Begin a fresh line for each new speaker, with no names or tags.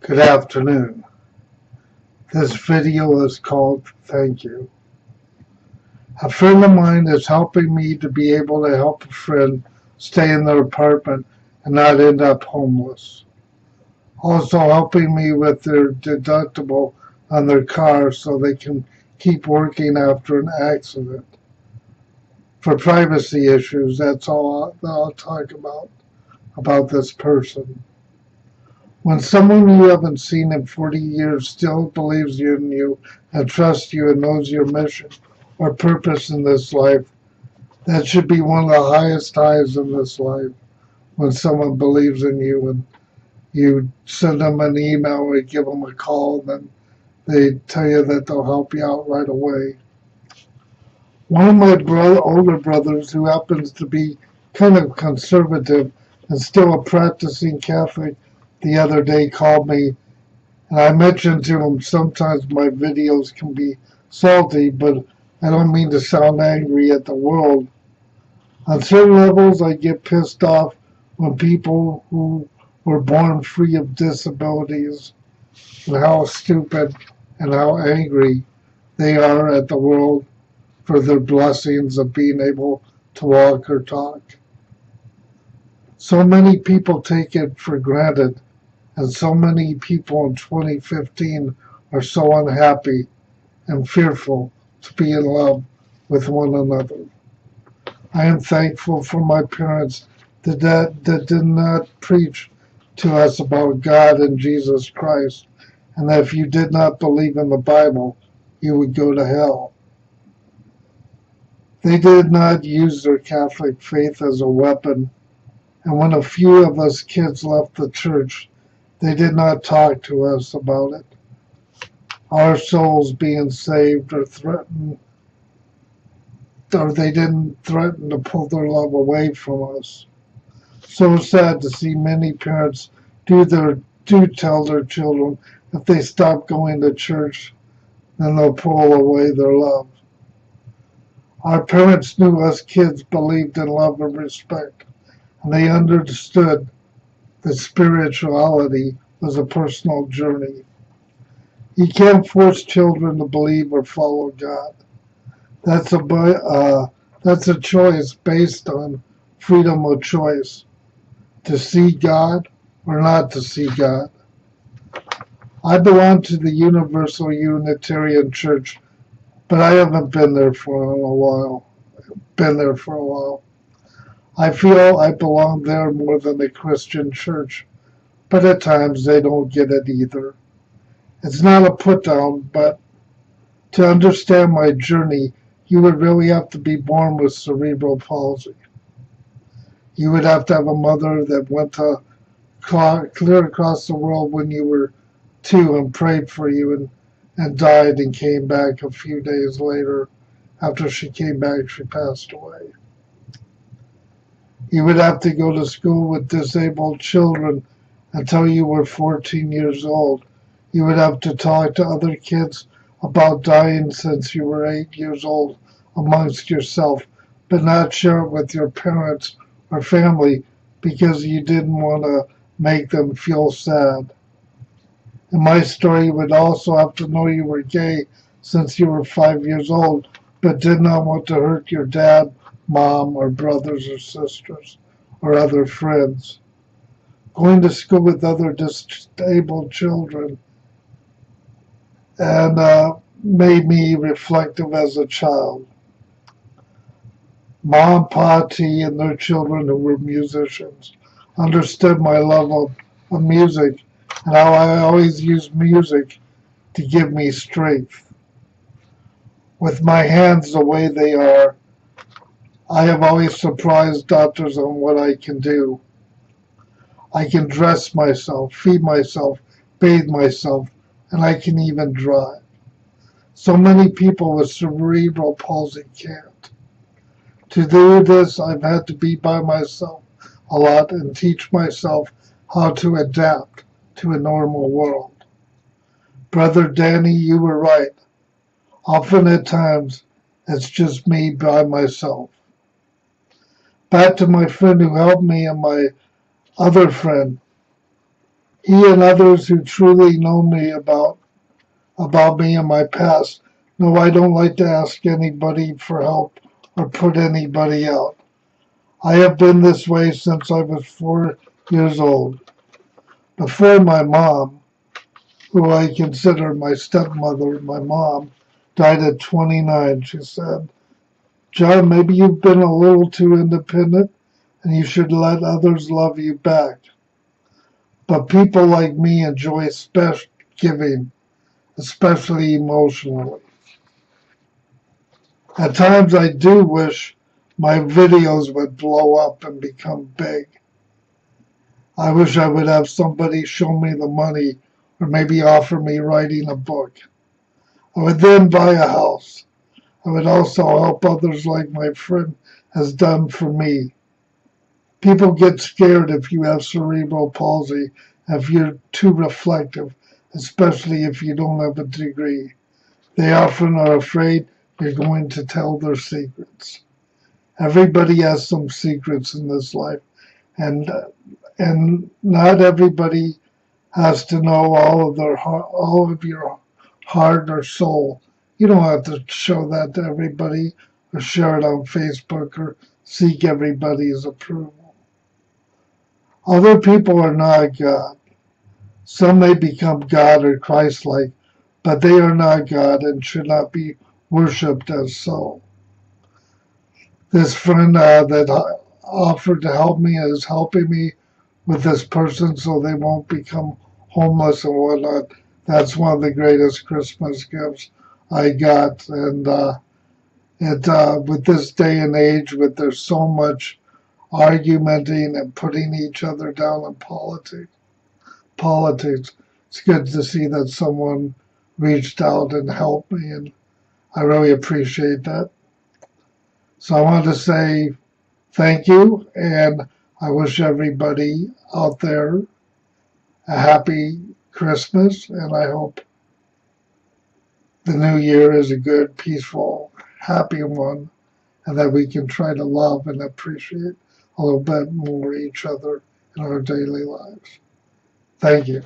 Good afternoon. This video is called Thank You. A friend of mine is helping me to be able to help a friend stay in their apartment and not end up homeless. Also helping me with their deductible on their car so they can keep working after an accident. For privacy issues, that's all I'll talk about this person. When someone you haven't seen in 40 years still believes in you and trusts you and knows your mission or purpose in this life, that should be one of the highest highs in this life. When someone believes in you and you send them an email or give them a call, then they tell you that they'll help you out right away. One of my older brothers, who happens to be kind of conservative and still a practicing Catholic, the other day called me, and I mentioned to him sometimes my videos can be salty, but I don't mean to sound angry at the world. On certain levels, I get pissed off when people who were born free of disabilities and how stupid and how angry they are at the world for their blessings of being able to walk or talk. So many people take it for granted, and so many people in 2015 are so unhappy and fearful to be in love with one another. I am thankful for my parents that did not preach to us about God and Jesus Christ, and that if you did not believe in the Bible, you would go to hell. They did not use their Catholic faith as a weapon, and when a few of us kids left the church, they did not talk to us about it. Our souls being saved or threatened, or they didn't threaten to pull their love away from us. So sad to see many parents do tell their children if they stop going to church, then they'll pull away their love. Our parents knew us kids believed in love and respect, and they understood that spirituality was a personal journey. You can't force children to believe or follow God. That's a choice based on freedom of choice, to see God or not to see God. I belong to the Universal Unitarian Church, but I haven't been there for a while. I feel I belong there more than a Christian church, but at times they don't get it either. It's not a put down, but to understand my journey, you would really have to be born with cerebral palsy. You would have to have a mother that went to clear across the world when you were 2 and prayed for you and died and came back a few days later. After she came back, she passed away. You would have to go to school with disabled children until you were 14 years old. You would have to talk to other kids about dying since you were 8 years old amongst yourself, but not share it with your parents or family because you didn't want to make them feel sad. And my story, you would also have to know you were gay since you were 5 years old, but did not want to hurt your dad, mom, or brothers or sisters, or other friends. Going to school with other disabled children and made me reflective as a child. Mom, Pa, T, and their children who were musicians understood my love of music and how I always used music to give me strength. With my hands the way they are, I have always surprised doctors on what I can do. I can dress myself, feed myself, bathe myself, and I can even drive. So many people with cerebral palsy can't. To do this, I've had to be by myself a lot and teach myself how to adapt to a normal world. Brother Danny, you were right. Often at times, it's just me by myself. Back to my friend who helped me and my other friend. He and others who truly know me about me and my past know I don't like to ask anybody for help or put anybody out. I have been this way since I was 4 years old. Before my mom, who I consider my stepmother, my mom, died at 29, she said, John, maybe you've been a little too independent and you should let others love you back. But people like me enjoy giving, especially emotionally. At times I do wish my videos would blow up and become big. I wish I would have somebody show me the money or maybe offer me writing a book. I would then buy a house. I would also help others like my friend has done for me. People get scared if you have cerebral palsy, if you're too reflective, especially if you don't have a degree. They often are afraid you're going to tell their secrets. Everybody has some secrets in this life, and not everybody has to know all of your heart or soul. You don't have to show that to everybody or share it on Facebook or seek everybody's approval. Other people are not God. Some may become God or Christ-like, but they are not God and should not be worshipped as so. This friend that offered to help me is helping me with this person so they won't become homeless and whatnot. That's one of the greatest Christmas gifts I got. And with this day and age, with there's so much argumenting and putting each other down in politics, it's good to see that someone reached out and helped me, and I really appreciate that. So I want to say thank you, and I wish everybody out there a happy Christmas, and I hope the new year is a good, peaceful, happy one, and that we can try to love and appreciate a little bit more each other in our daily lives. Thank you.